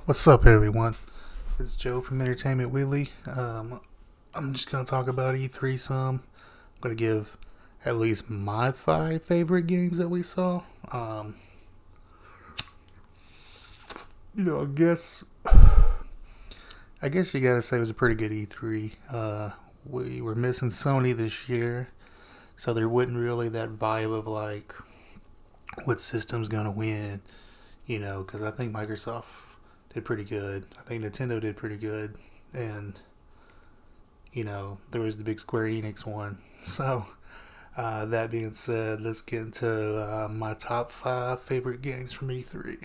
What's up, everyone? It's Joe from Entertainment Wheelie. I'm just gonna talk about E3 some. I'm gonna give at least my 5 favorite games that we saw. You know, I guess you gotta say it was a pretty good E3. We were missing Sony this year, so there wasn't really that vibe of like what system's gonna win. You know, because I think Microsoft did pretty good. I think Nintendo did pretty good, and you know there was the big Square Enix one. So that being said, let's get into my top 5 favorite games from E3.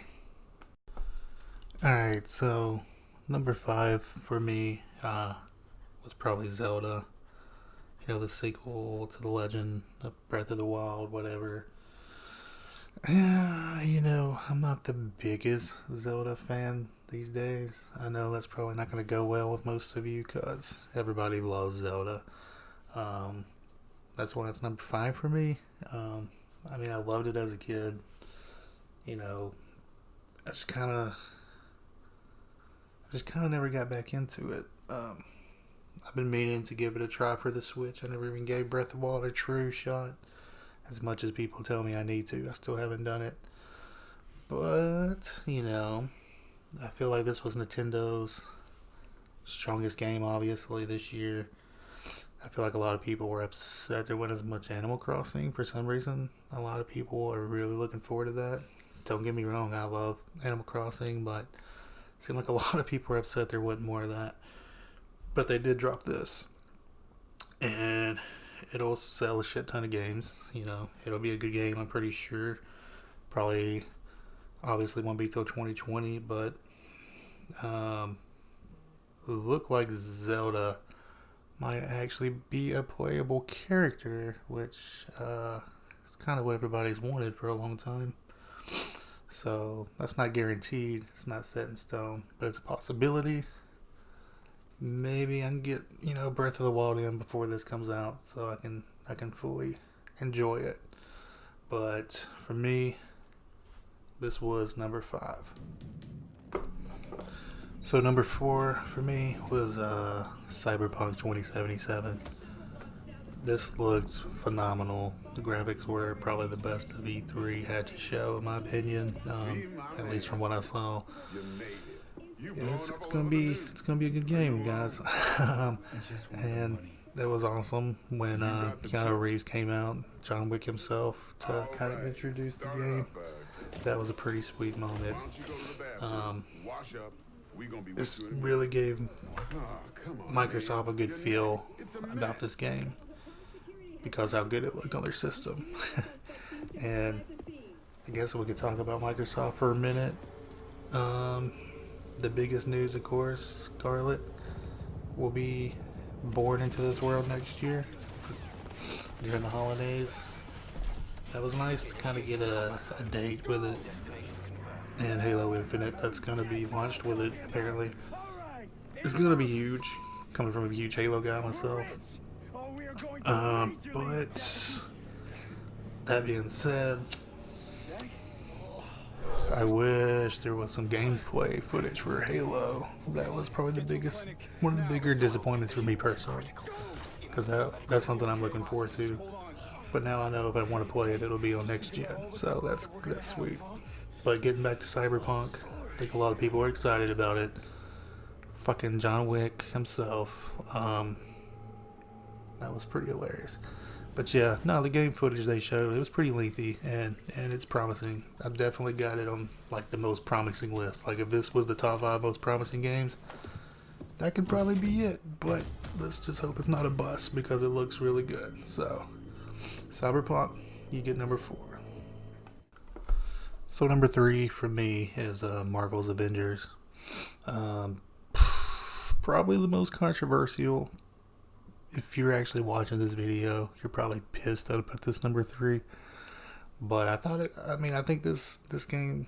All right, so number 5 for me was probably Zelda. You know, the sequel to the Legend of Breath of the Wild, whatever. Yeah, you know, I'm not the biggest Zelda fan these days. I know that's probably not going to go well with most of you because everybody loves Zelda. Um, that's why it's number 5 for me. I mean, I loved it as a kid. You know, I just kind of never got back into it. I've been meaning to give it a try for the Switch. I never even gave Breath of the Wild a true shot. As much as people tell me I need to, I still haven't done it. But, you know, I feel like this was Nintendo's strongest game, obviously, this year. I feel like a lot of people were upset there wasn't as much Animal Crossing for some reason. A lot of people are really looking forward to that. Don't get me wrong, I love Animal Crossing, but it seemed like a lot of people were upset there wasn't more of that. But they did drop this. And it'll sell a shit ton of games. You know, it'll be a good game, I'm pretty sure. Probably, obviously, won't be till 2020, but look like Zelda might actually be a playable character, which is kind of what everybody's wanted for a long time. So that's not guaranteed. It's not set in stone, but it's a possibility. Maybe I can get, you know, Breath of the Wild in before this comes out, so I can fully enjoy it. But for me, this was number 5. So number 4 for me was Cyberpunk 2077. This looked phenomenal. The graphics were probably the best of E3 had to show, in my opinion, at least from what I saw. It's gonna be a good game, guys. And that was awesome when Keanu Reeves came out, John Wick himself, to kind of introduce the game. That was a pretty sweet moment. This really gave Microsoft a good feel about this game because how good it looked on their system. And I guess we could talk about Microsoft for a minute. The biggest news, of course, Scarlet will be born into this world next year during the holidays. That was nice to kind of get a date with it. And Halo Infinite, that's going to be launched with it, apparently. It's going to be huge, coming from a huge Halo guy myself. But that being said, I wish there was some gameplay footage for Halo. That was probably one of the bigger disappointments for me personally, because that's something I'm looking forward to. But now I know if I want to play it, it'll be on next gen, so that's sweet. But getting back to Cyberpunk, I think a lot of people are excited about it. Fucking John Wick himself, that was pretty hilarious. But yeah, no, the game footage they showed, it was pretty lengthy, and it's promising. I've definitely got it on like the most promising list. Like if this was the top 5 most promising games, that could probably be it. But let's just hope it's not a bust because it looks really good. So Cyberpunk, you get number 4. So number 3 for me is Marvel's Avengers. Probably the most controversial. If you're actually watching this video, you're probably pissed that I put this number 3. But I think this game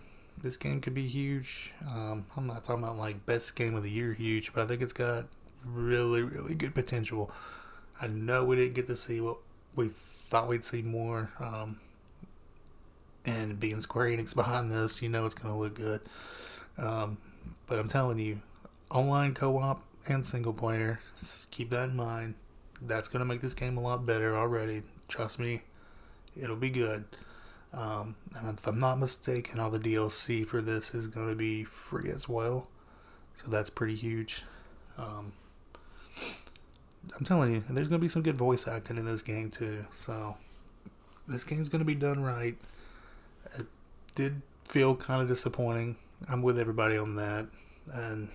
could be huge. I'm not talking about like best game of the year huge, but I think it's got really, really good potential. I know we didn't get to see what we thought we'd see more. And being Square Enix behind this, you know it's going to look good. But I'm telling you, online co-op and single player, just keep that in mind. That's going to make this game a lot better already. Trust me, it'll be good. And if I'm not mistaken, all the DLC for this is going to be free as well. So that's pretty huge. I'm telling you, and there's going to be some good voice acting in this game too. So this game's going to be done right. It did feel kind of disappointing. I'm with everybody on that. And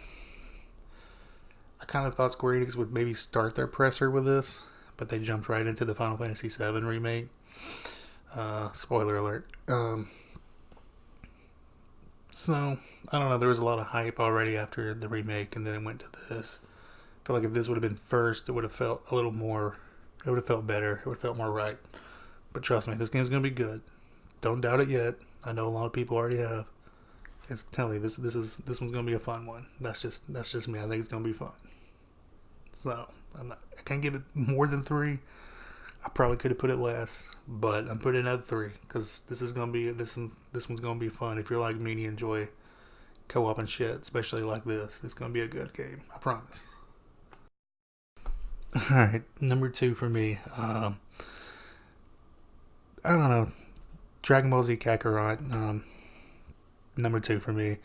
I kind of thought Square Enix would maybe start their presser with this, but they jumped right into the Final Fantasy VII remake. Spoiler alert. So, I don't know, there was a lot of hype already after the remake, and then it went to this. I feel like if this would have been first, it would have felt a little more, it would have felt better, it would have felt more right. But trust me, this game's going to be good. Don't doubt it yet. I know a lot of people already have. It's telling you, this one's going to be a fun one. That's just me. I think it's going to be fun. So, I can't give it more than 3. I probably could have put it less, but I'm putting it at 3 because this one's gonna be fun. If you're like me and you enjoy co-op and shit, especially like this, it's gonna be a good game. I promise. All right, number 2 for me. I don't know, Dragon Ball Z Kakarot. Number 2 for me.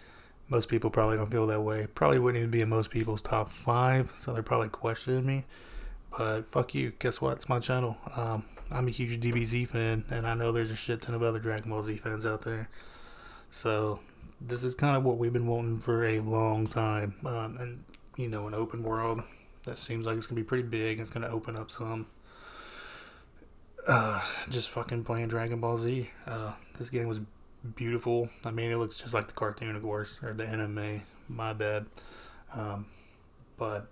Most people probably don't feel that way. Probably wouldn't even be in most people's top 5, so they're probably questioning me. But fuck you, guess what? It's my channel. I'm a huge DBZ fan, and I know there's a shit ton of other Dragon Ball Z fans out there. So, this is kind of what we've been wanting for a long time. And, you know, an open world that seems like it's going to be pretty big. It's going to open up some. Just fucking playing Dragon Ball Z. This game was beautiful. I mean, it looks just like the cartoon, of course, or the anime. My bad. But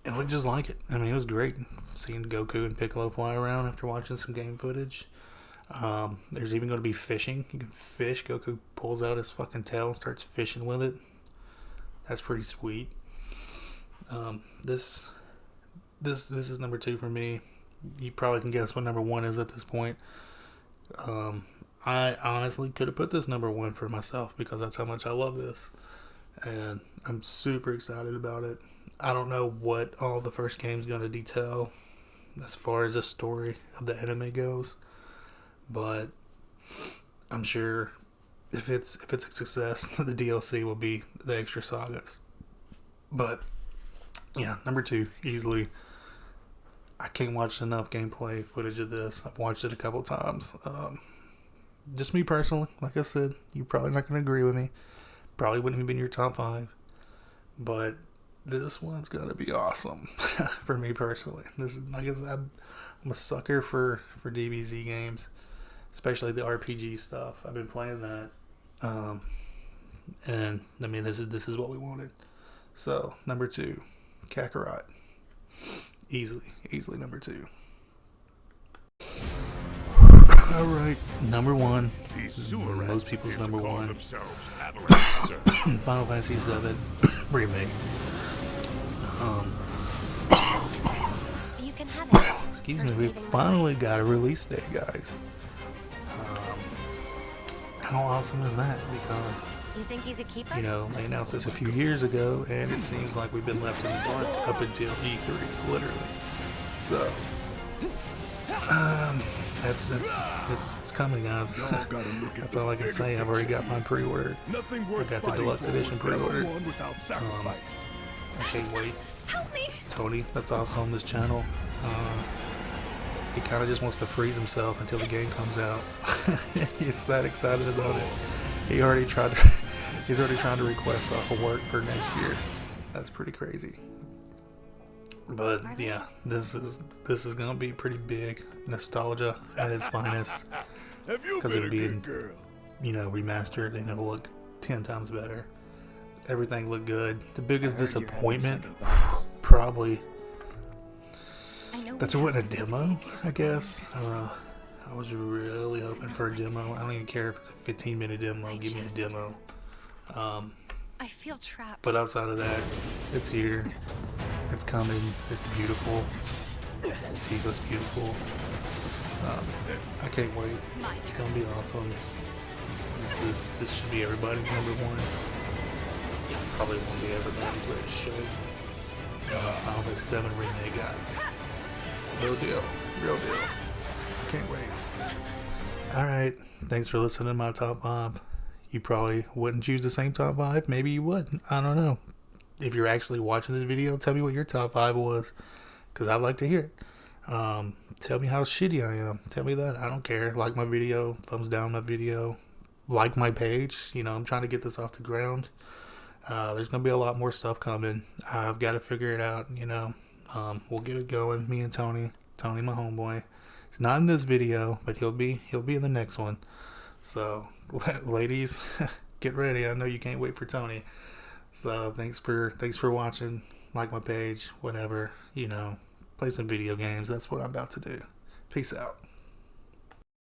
it looked just like it. I mean, it was great seeing Goku and Piccolo fly around after watching some game footage. There's even going to be fishing. You can fish. Goku pulls out his fucking tail and starts fishing with it. That's pretty sweet. This is number 2 for me. You probably can guess what number 1 is at this point. I honestly could have put this number 1 for myself because that's how much I love this. And I'm super excited about it. I don't know what all the first game's going to detail as far as the story of the anime goes, but I'm sure if it's a success, the DLC will be the extra sagas. But yeah, number 2 easily. I can't watch enough gameplay footage of this. I've watched it a couple times. Just me personally, like I said, you're probably not going to agree with me. Probably wouldn't even be in your top 5, but this one's gonna be awesome for me personally. This is, like I said, I'm a sucker for DBZ games, especially the RPG stuff. I've been playing that, and I mean this is what we wanted. So number 2, Kakarot, easily number 2. All right, number 1. Most people's number 1. Final Fantasy VII remake. You can have it. Excuse me, we finally got a release date, guys. How awesome is that? Because you think he's a keeper? You know, they announced this a few years ago, and it seems like we've been left in the dark up until E3, literally. So, it's coming, guys. That's all I can say. I've already got mine pre-ordered. I got the deluxe edition pre-ordered. I can't wait. Help me. Tony, that's also on this channel. He kind of just wants to freeze himself until the game comes out. He's that excited about it. He's already trying to request off of work for next year. That's pretty crazy. But yeah, this is gonna be pretty big nostalgia at its finest, because it'll be remastered and it'll look 10 times better. Everything looked good. The biggest disappointment, probably, that there wasn't a demo, I guess. I was really hoping for a demo. I don't even care if it's a 15-minute demo. Give me a demo. I feel trapped. But outside of that, it's here. It's coming. It's beautiful. Tifa's beautiful. I can't wait. It's gonna be awesome. This should be everybody's number 1. Probably won't be everybody's greatest show. Final Fantasy 7 Remake, guys. Real deal. Real deal. I can't wait. Alright, thanks for listening to my top 5. You probably wouldn't choose the same top 5. Maybe you would. I don't know. If you're actually watching this video, tell me what your top 5 was. Because I'd like to hear it. Tell me how shitty I am. Tell me that. I don't care. Like my video. Thumbs down my video. Like my page. You know, I'm trying to get this off the ground. There's going to be a lot more stuff coming. I've got to figure it out, you know. We'll get it going. Me and Tony. Tony, my homeboy. He's not in this video, but he'll be in the next one. So, ladies, get ready. I know you can't wait for Tony. So, thanks for watching. Like my page, whatever, you know. Play some video games. That's what I'm about to do. Peace out.